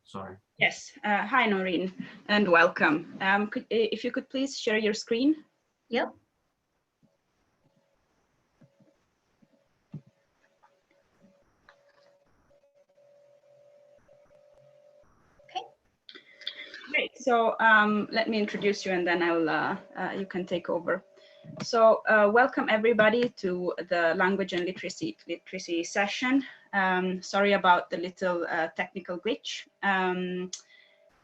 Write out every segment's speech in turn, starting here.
Sorry. Yes. Hi, Noorin, and welcome. If you could please share your screen. Yep. Okay. Great. So let me introduce you, and then you can take over. So welcome everybody to the language and literacy session. Sorry about the little technical glitch.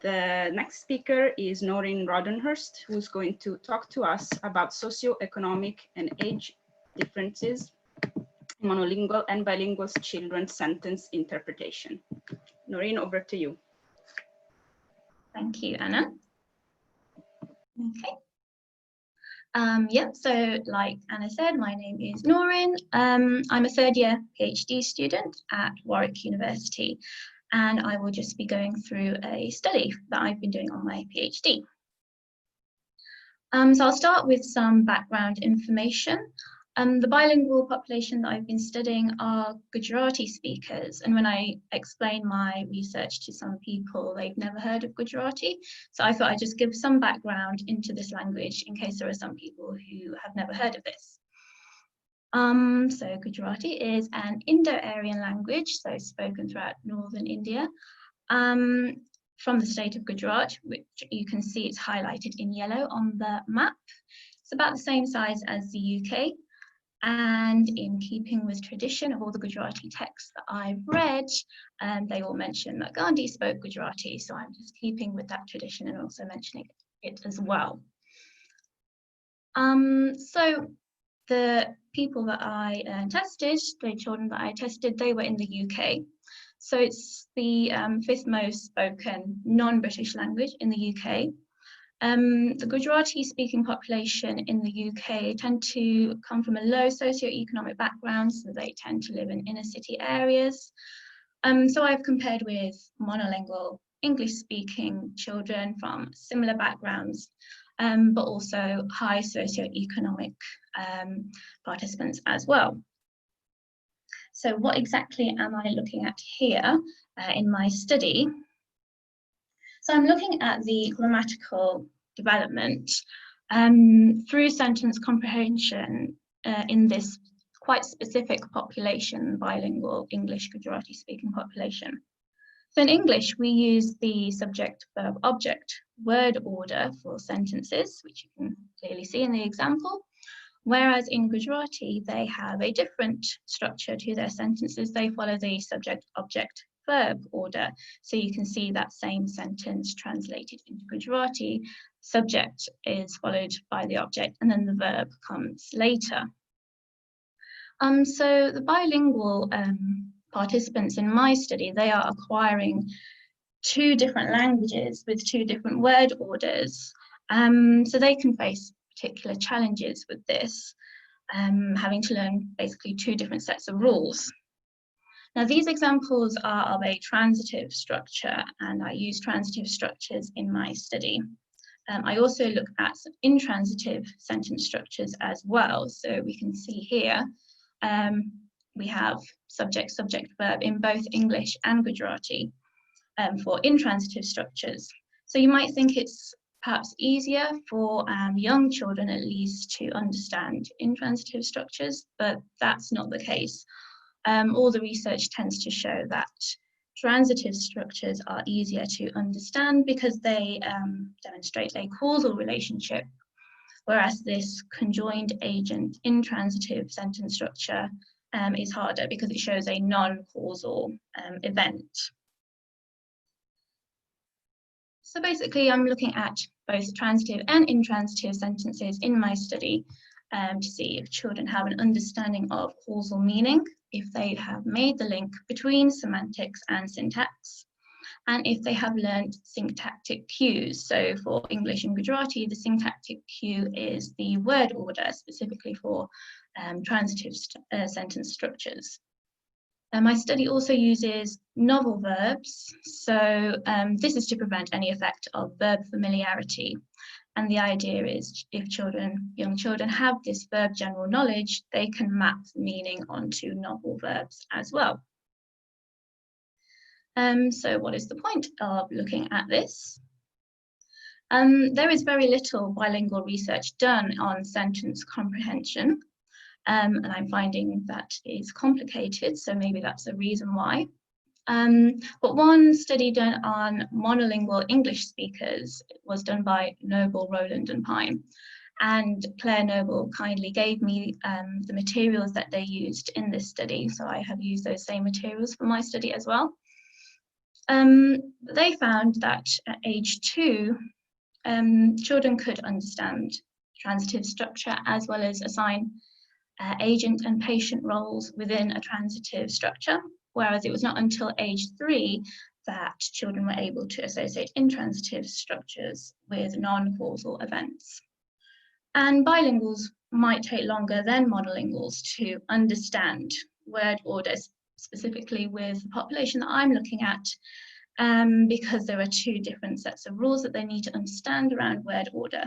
The next speaker is Noorin Rodenhurst, who's going to talk to us about socioeconomic and age differences in monolingual and bilingual children's sentence interpretation. Noorin, over to you. Thank you, Anna. Okay. So like Anna said, my name is Noorin. I'm a third year PhD student at Warwick University, and I will just be going through a study that I've been doing on my PhD. So I'll start with some background information. The bilingual population that I've been studying are Gujarati speakers, and when I explain my research to some people, they've never heard of Gujarati. So I thought I'd just give some background into this language in case there are some people who have never heard of this. So Gujarati is an Indo-Aryan language, so spoken throughout northern India, from the state of Gujarat, which you can see it's highlighted in yellow on the map. It's about the same size as the UK. And in keeping with tradition of all the Gujarati texts that I've read, they all mention that Gandhi spoke Gujarati. So I'm just keeping with that tradition and also mentioning it as well. So the people that I tested, the children that I tested, they were in the UK. So it's the fifth most spoken non-British language in the UK. The Gujarati speaking population in the UK tend to come from a low socioeconomic background, so they tend to live in inner city areas. So I've compared with monolingual English speaking children from similar backgrounds, but also high socioeconomic participants as well. So what exactly am I looking at here in my study? So I'm looking at the grammatical development through sentence comprehension in this quite specific population, bilingual English Gujarati speaking population. So in English, we use the subject, verb, object word order for sentences, which you can clearly see in the example. Whereas in Gujarati, they have a different structure to their sentences. They follow the subject, object, verb order. So you can see that same sentence translated into Gujarati. Subject is followed by the object, and then the verb comes later. So the bilingual participants in my study, they are acquiring two different languages with two different word orders. So they can face particular challenges with this, having to learn basically two different sets of rules. Now, these examples are of a transitive structure, and I use transitive structures in my study. I also look at some intransitive sentence structures as well. So we can see here, we have subject, subject, verb in both English and Gujarati for intransitive structures. So you might think it's perhaps easier for young children at least to understand intransitive structures, but that's not the case. All the research tends to show that transitive structures are easier to understand because they demonstrate a causal relationship, whereas this conjoined agent intransitive sentence structure is harder because it shows a non-causal event. So basically, I'm looking at both transitive and intransitive sentences in my study to see if children have an understanding of causal meaning, if they have made the link between semantics and syntax, and if they have learned syntactic cues. So for English and Gujarati, the syntactic cue is the word order, specifically for transitive sentence structures. My study also uses novel verbs, so this is to prevent any effect of verb familiarity. And the idea is if young children have this verb general knowledge, they can map the meaning onto novel verbs as well. So what is the point of looking at this? There is very little bilingual research done on sentence comprehension, and I'm finding that is complicated, so maybe that's a reason why. But one study done on monolingual English speakers was done by Noble, Rowland and Pine. And Claire Noble kindly gave me the materials that they used in this study. So I have used those same materials for my study as well. They found that at age 2, children could understand transitive structure as well as assign agent and patient roles within a transitive structure, whereas it was not until age 3 that children were able to associate intransitive structures with non-causal events. And bilinguals might take longer than monolinguals to understand word orders, specifically with the population that I'm looking at, because there are 2 different sets of rules that they need to understand around word order.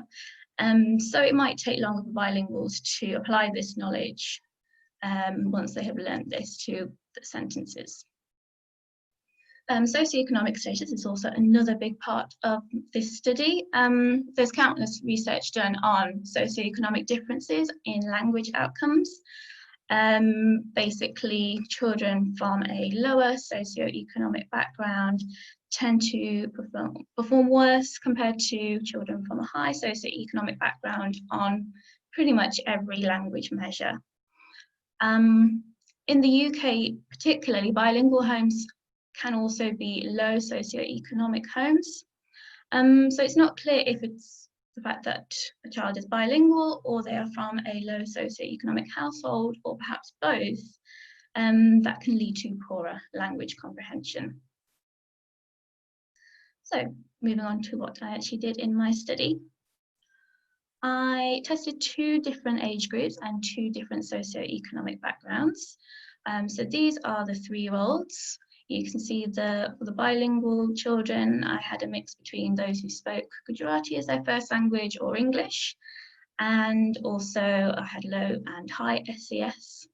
So it might take longer for bilinguals to apply this knowledge once they have learned this to the sentences. Socioeconomic status is also another big part of this study. There's countless research done on socioeconomic differences in language outcomes. Basically, children from a lower socioeconomic background tend to perform worse compared to children from a high socioeconomic background on pretty much every language measure. In the UK, particularly, bilingual homes can also be low socioeconomic homes. So it's not clear if it's the fact that a child is bilingual or they are from a low socioeconomic household, or perhaps both, that can lead to poorer language comprehension. So moving on to what I actually did in my study. I tested 2 different age groups and 2 different socioeconomic backgrounds. So these are the 3-year-olds. You can see for the bilingual children, I had a mix between those who spoke Gujarati as their first language or English, and also I had low and high SES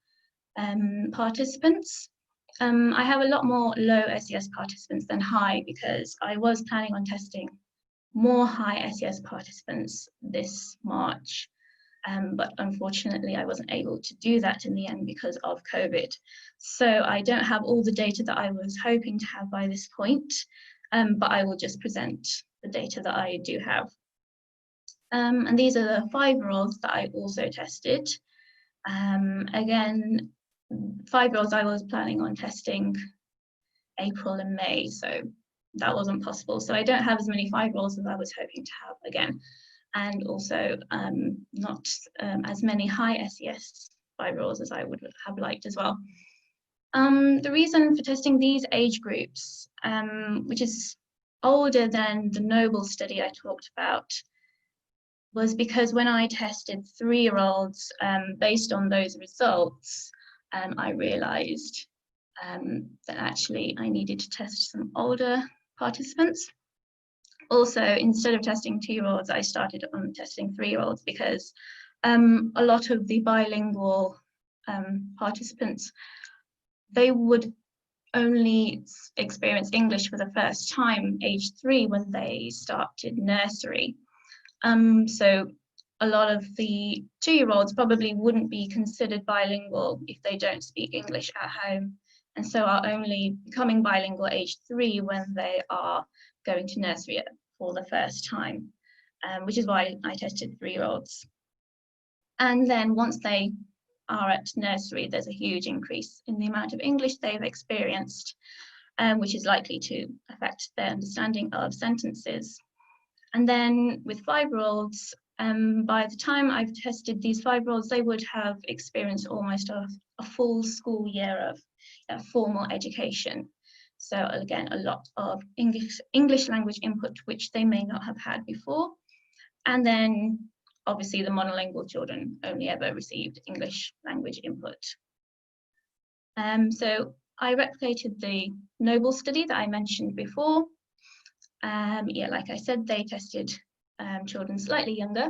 participants. I have a lot more low SES participants than high because I was planning on testing more high SES participants this March. But unfortunately, I wasn't able to do that in the end because of COVID. So I don't have all the data that I was hoping to have by this point, but I will just present the data that I do have. And these are the 5-year-olds that I also tested. Again, 5-year-olds I was planning on testing April and May, so that wasn't possible. So I don't have as many 5-year-olds as I was hoping to have again. And also not as many high SES 5-year-olds as I would have liked as well. The reason for testing these age groups, which is older than the Noble study I talked about, was because when I tested 3-year-olds, based on those results, I realized that actually I needed to test some older participants. Also, instead of testing 2-year-olds, I started on testing 3-year-olds because a lot of the bilingual participants, they would only experience English for the first time age 3 when they started nursery. So a lot of the 2-year-olds probably wouldn't be considered bilingual if they don't speak English at home, and so are only becoming bilingual age 3 when they are going to nursery for the first time, which is why I tested 3-year-olds. And then once they are at nursery, there's a huge increase in the amount of English they've experienced, which is likely to affect their understanding of sentences. And then with 5-year-olds, by the time I've tested these 5-year-olds, they would have experienced almost a full school year of formal education. So again, a lot of English language input, which they may not have had before. And then obviously the monolingual children only ever received English language input. So I replicated the Noble study that I mentioned before. Yeah, like I said, they tested children slightly younger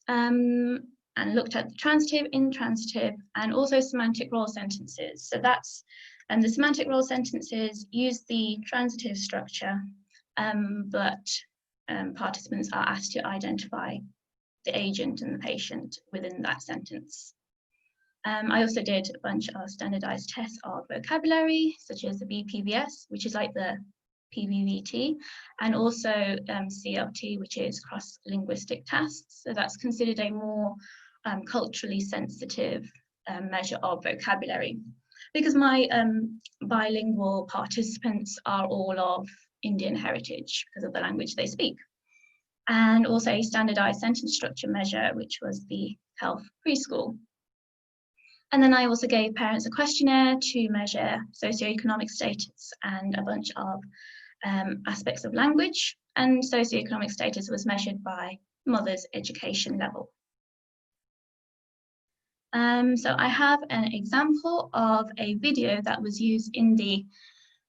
and looked at the transitive, intransitive, and also semantic role sentences. So that's And the semantic role sentences use the transitive structure, but participants are asked to identify the agent and the patient within that sentence. I also did a bunch of standardized tests of vocabulary, such as the BPVS, which is like the PVVT, and also CLT, which is cross-linguistic tests. So that's considered a more culturally sensitive measure of vocabulary, because my bilingual participants are all of Indian heritage because of the language they speak. And also a standardized sentence structure measure, which was the health preschool. And then I also gave parents a questionnaire to measure socioeconomic status and a bunch of aspects of language. And socioeconomic status was measured by mother's education level. So I have an example of a video that was used in the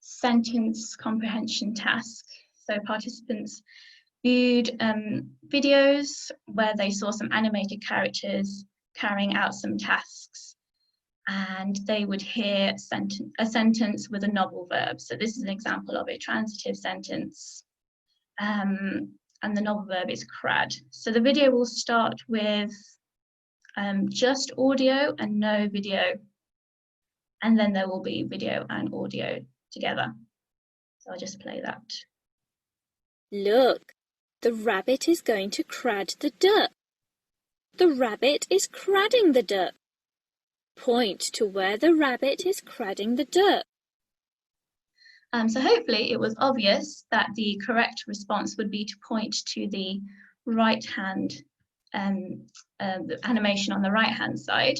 sentence comprehension task. So participants viewed videos where they saw some animated characters carrying out some tasks, and they would hear a sentence with a novel verb. So this is an example of a transitive sentence, and the novel verb is crad. So the video will start with just audio and no video, and then there will be video and audio together. So I'll just play that. Look, the rabbit is going to crad the duck. The rabbit is cradding the duck. Point to where the rabbit is cradding the duck. So hopefully it was obvious that the correct response would be to point to the right hand, the animation on the right hand side,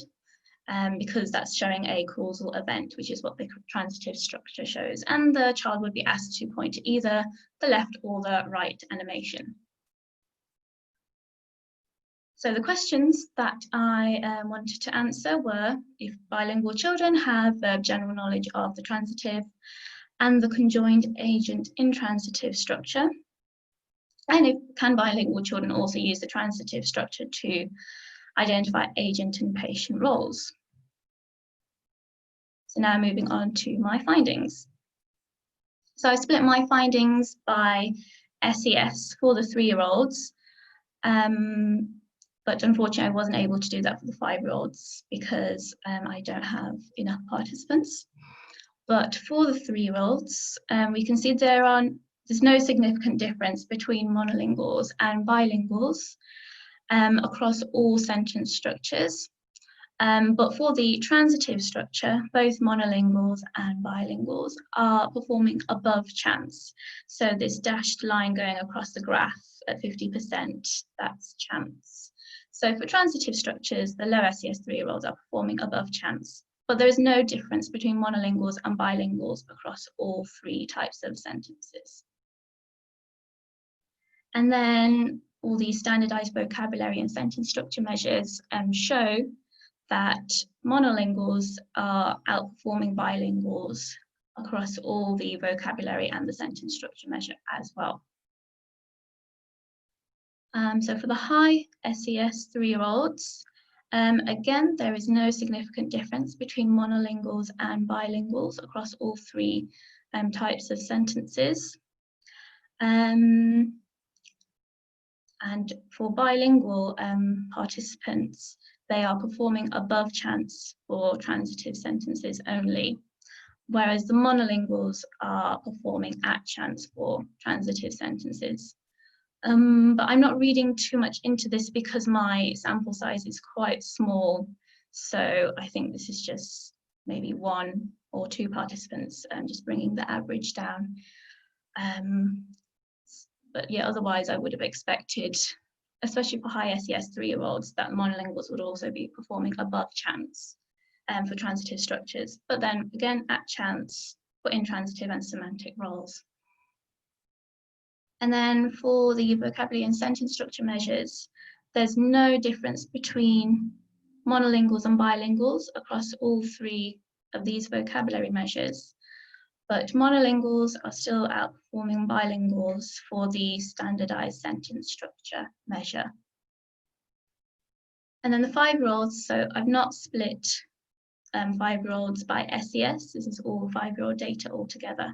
because that's showing a causal event, which is what the transitive structure shows. And the child would be asked to point to either the left or the right animation. So the questions that I wanted to answer were if bilingual children have general knowledge of the transitive and the conjoined agent intransitive structure, and if can bilingual children also use the transitive structure to identify agent and patient roles. So now moving on to my findings. So I split my findings by SES for the 3-year-olds. But unfortunately, I wasn't able to do that for the 5-year-olds because I don't have enough participants. But for the 3-year-olds, we can see there's no significant difference between monolinguals and bilinguals across all sentence structures. But for the transitive structure, both monolinguals and bilinguals are performing above chance. So this dashed line going across the graph at 50%, that's chance. So for transitive structures, the low SES 3-year-olds are performing above chance, but there is no difference between monolinguals and bilinguals across all 3 types of sentences. And then all these standardized vocabulary and sentence structure measures show that monolinguals are outperforming bilinguals across all the vocabulary and the sentence structure measure as well. So for the high SES 3-year-olds, again, there is no significant difference between monolinguals and bilinguals across all 3 types of sentences. And for bilingual participants, they are performing above chance for transitive sentences only, whereas the monolinguals are performing at chance for transitive sentences. But I'm not reading too much into this because my sample size is quite small. So I think this is just maybe 1 or 2 participants just bringing the average down. But yeah, otherwise I would have expected, especially for high SES 3-year-olds, that monolinguals would also be performing above chance for transitive structures. But then again, at chance for intransitive and semantic roles. And then for the vocabulary and sentence structure measures, there's no difference between monolinguals and bilinguals across all 3 of these vocabulary measures. But monolinguals are still outperforming bilinguals for the standardized sentence structure measure. And then the 5-year-olds, so I've not split 5-year-olds by SES. This is all 5-year-old data altogether.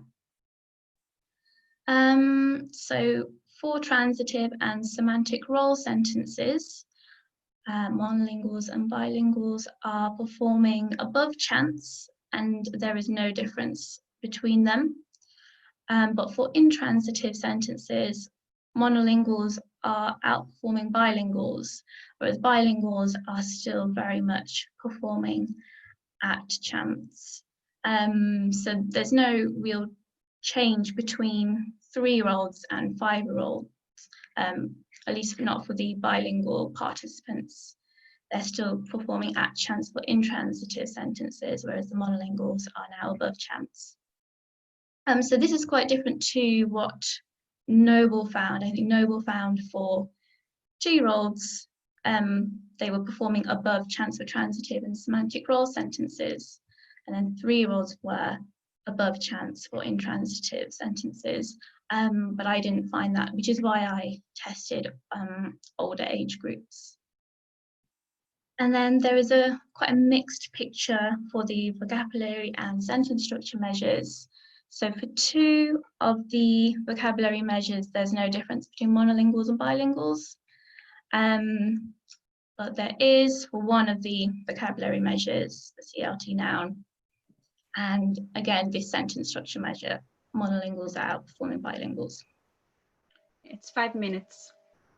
So for transitive and semantic role sentences, monolinguals and bilinguals are performing above chance, and there is no difference between them. But for intransitive sentences, monolinguals are outperforming bilinguals, whereas bilinguals are still very much performing at chance. So there's no real change between 3-year-olds and 5-year-olds, at least not for the bilingual participants. They're still performing at chance for intransitive sentences, whereas the monolinguals are now above chance. So this is quite different to what Noble found. I think Noble found for 2-year-olds, they were performing above chance for transitive and semantic role sentences, and then 3-year-olds were above chance for intransitive sentences. But I didn't find that, which is why I tested older age groups. And then there is quite a mixed picture for the vocabulary and sentence structure measures. So for 2 of the vocabulary measures, there's no difference between monolinguals and bilinguals. But there is for 1 of the vocabulary measures, the CLT noun. And again, this sentence structure measure, monolinguals are outperforming bilinguals. It's 5 minutes.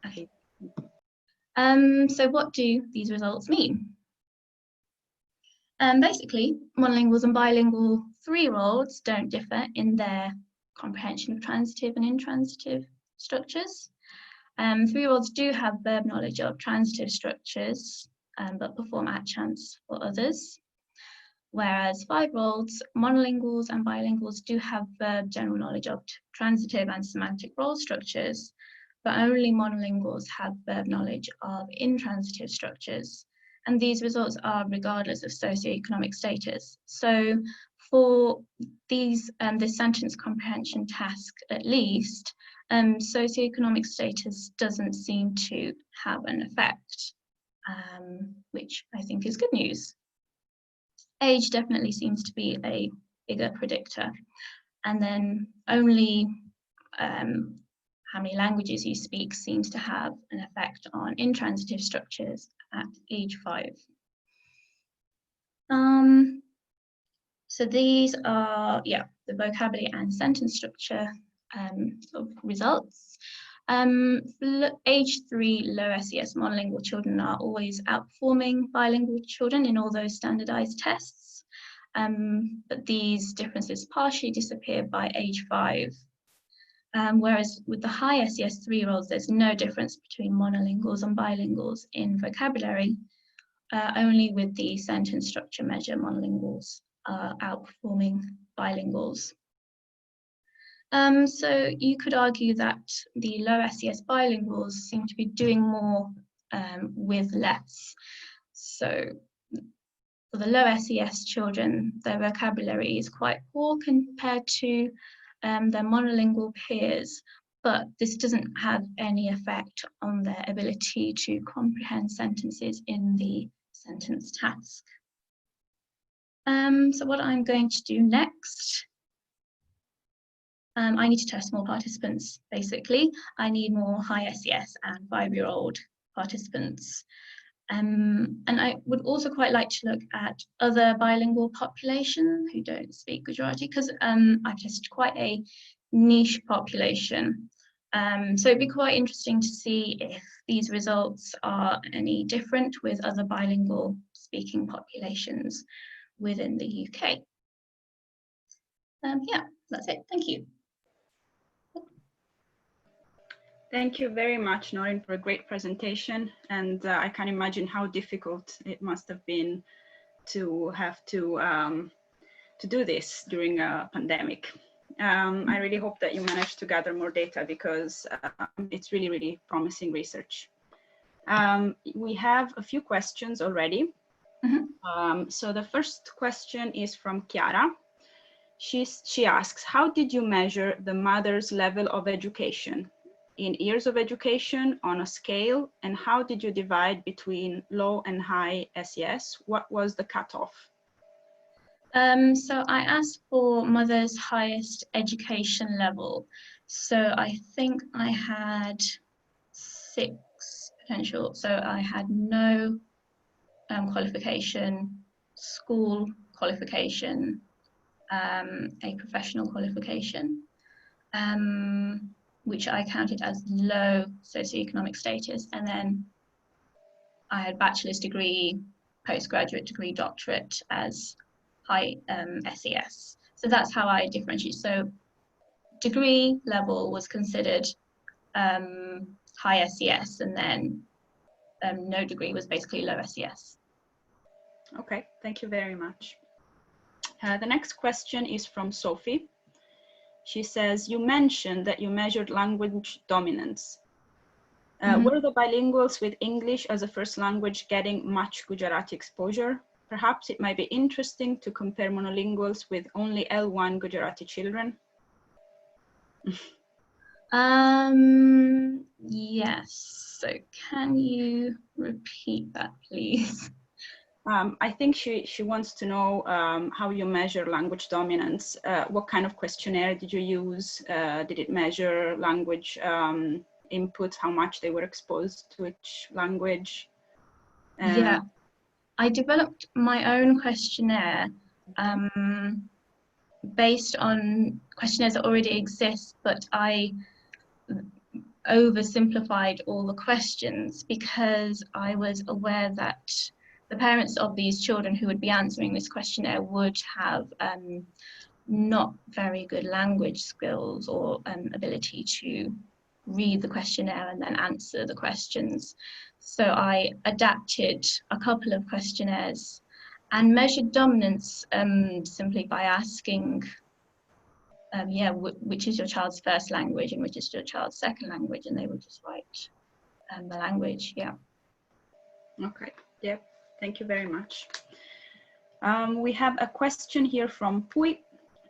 Okay. So what do these results mean? Basically, monolinguals and bilingual 3-year-olds don't differ in their comprehension of transitive and intransitive structures. 3-year-olds do have verb knowledge of transitive structures, but perform at chance for others. Whereas 5-year-olds, monolinguals and bilinguals do have verb general knowledge of transitive and semantic role structures, but only monolinguals have verb knowledge of intransitive structures. And these results are regardless of socioeconomic status. So for these, this sentence comprehension task, at least, socioeconomic status doesn't seem to have an effect, which I think is good news. Age definitely seems to be a bigger predictor. And then only how many languages you speak seems to have an effect on intransitive structures at age 5. So these are, the vocabulary and sentence structure sort of results. Age 3 low SES monolingual children are always outperforming bilingual children in all those standardized tests, but these differences partially disappear by age 5. Whereas with the high SES 3-year-olds, there's no difference between monolinguals and bilinguals in vocabulary. Only with the sentence structure measure, monolinguals are outperforming bilinguals. So you could argue that the low SES bilinguals seem to be doing more with less. So for the low SES children, their vocabulary is quite poor compared to their monolingual peers, but this doesn't have any effect on their ability to comprehend sentences in the sentence task. So what I'm going to do next, I need to test more participants, basically. I need more high SES and 5-year-old participants. And I would also quite like to look at other bilingual population who don't speak Gujarati, because I've tested quite a niche population. So it'd be quite interesting to see if these results are any different with other bilingual speaking populations within the UK. Yeah, that's it. Thank you. Thank you very much, Noorin, for a great presentation. And I can imagine how difficult it must have been to have to do this during a pandemic. I really hope that you managed to gather more data, because it's really, really promising research. We have a few questions already. So the first question is from Chiara. She asks, how did you measure the mother's level of education in years of education on a scale, and how did you divide between low and high SES? What was the cutoff? So I asked for mother's highest education level. So I think I had 6 potential. So I had no qualification, school qualification, a professional qualification, which I counted as low socioeconomic status, and then I had bachelor's degree, postgraduate degree, doctorate as high SES. So that's how I differentiate. So degree level was considered high SES, and then no degree was basically low SES. Okay, thank you very much. The next question is from Sophie. She says, you mentioned that you measured language dominance. Were the bilinguals with English as a first language getting much Gujarati exposure? Perhaps it might be interesting to compare monolinguals with only L1 Gujarati children. Yes, so can you repeat that, please? I think she wants to know how you measure language dominance. What kind of questionnaire did you use? Did it measure language input, how much they were exposed to each language? Yeah, I developed my own questionnaire based on questionnaires that already exist, but I oversimplified all the questions because I was aware that the parents of these children who would be answering this questionnaire would have not very good language skills or ability to read the questionnaire and then answer the questions. So I adapted a couple of questionnaires and measured dominance simply by asking, which is your child's first language and which is your child's second language, and they would just write the language, yeah. Okay, yeah, thank you very much. We have a question here from Pui.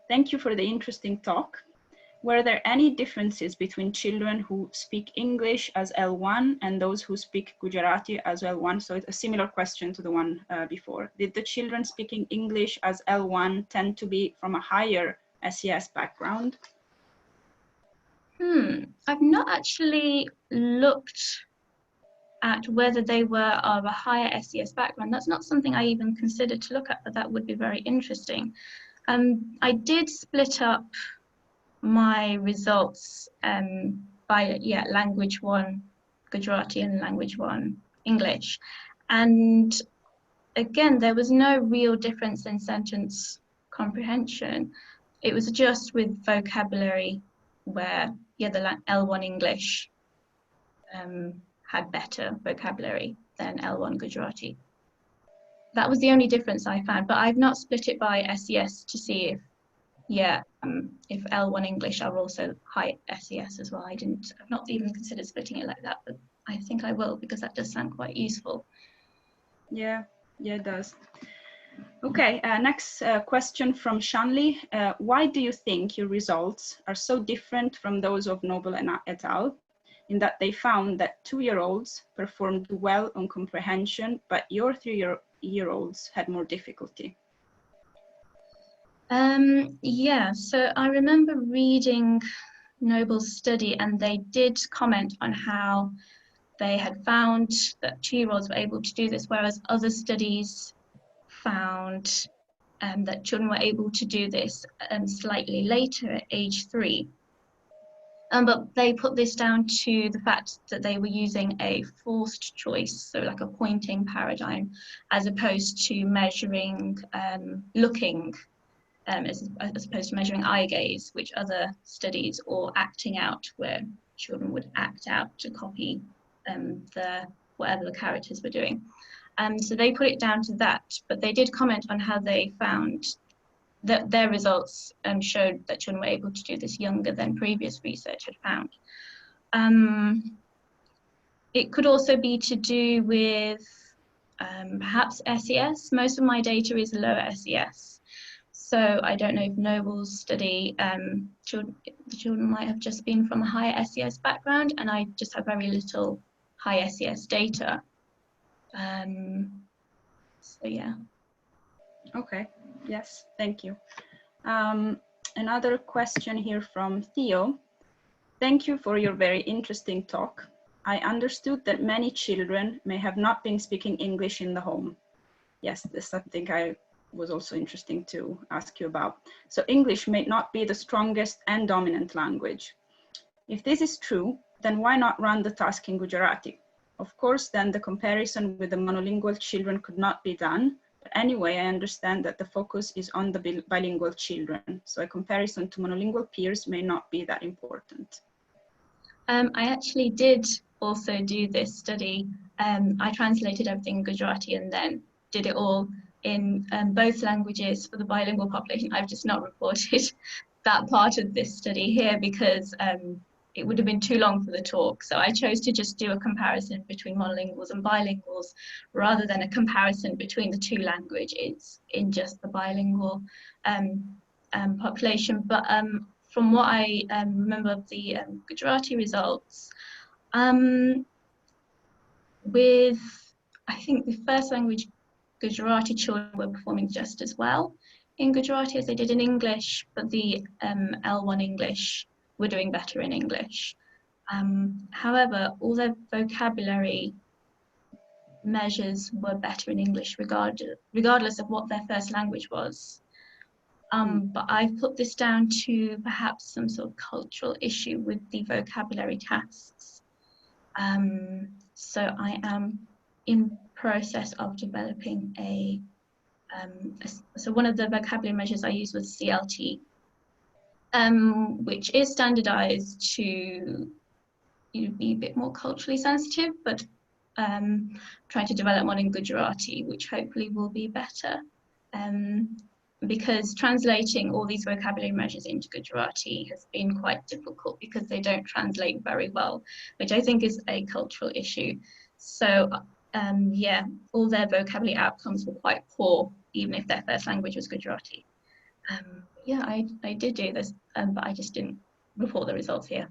Thank you for the interesting talk. Were there any differences between children who speak English as L1 and those who speak Gujarati as L1? So it's a similar question to the one before. Did the children speaking English as L1 tend to be from a higher SES background? I've not actually looked at whether they were of a higher SES background. That's not something I even considered to look at, but that would be very interesting. I did split up my results by language 1 Gujarati and language 1 English, and again there was no real difference in sentence comprehension. It was just with vocabulary where the L1 English had better vocabulary than L1 Gujarati. That was the only difference I found, but I've not split it by SES to see if L1 English are also high SES as well. I've not even considered splitting it like that, but I think I will because that does sound quite useful. Yeah, it does. Okay, next question from Shanli. Why do you think your results are so different from those of Noble and et al. In that they found that 2-year-olds performed well on comprehension, but your 3-year-olds had more difficulty? So I remember reading Noble's study, and they did comment on how they had found that 2-year-olds were able to do this, whereas other studies found that children were able to do this slightly later at age 3. But they put this down to the fact that they were using a forced choice, so like a pointing paradigm, as opposed to measuring looking, as opposed to measuring eye gaze, which other studies, or acting out, where children would act out to copy whatever the characters were doing. So they put it down to that, but they did comment on how they found that their results showed that children were able to do this younger than previous research had found. It could also be to do with perhaps SES. Most of my data is lower SES. So I don't know if Noble's study, the children might have just been from a higher SES background, and I just have very little high SES data. So yeah. Okay, yes, thank you. Another question here from Theo. Thank you for your very interesting talk. I understood that many children may have not been speaking English in the home. Yes, this is something I was also interesting to ask you about. So English may not be the strongest and dominant language. If this is true, then why not run the task in Gujarati? Of course, then the comparison with the monolingual children could not be done. But anyway, I understand that the focus is on the bilingual children. So a comparison to monolingual peers may not be that important. I actually did also do this study. I translated everything in Gujarati and then did it all in both languages for the bilingual population. I've just not reported that part of this study here because it would have been too long for the talk. So I chose to just do a comparison between monolinguals and bilinguals rather than a comparison between the two languages in just the bilingual population. But from what I remember of the Gujarati results, with, I think the first language, Gujarati children were performing just as well in Gujarati as they did in English, but the L1 English were doing better in English. However, all their vocabulary measures were better in English regardless of what their first language was. But I've put this down to perhaps some sort of cultural issue with the vocabulary tasks. So I am in process of developing so one of the vocabulary measures I used was CLT, which is standardized to be a bit more culturally sensitive, but trying to develop one in Gujarati, which hopefully will be better. Because translating all these vocabulary measures into Gujarati has been quite difficult because they don't translate very well, which I think is a cultural issue. So yeah, all their vocabulary outcomes were quite poor, even if their first language was Gujarati. Yeah, I did do this, but I just didn't report the results here.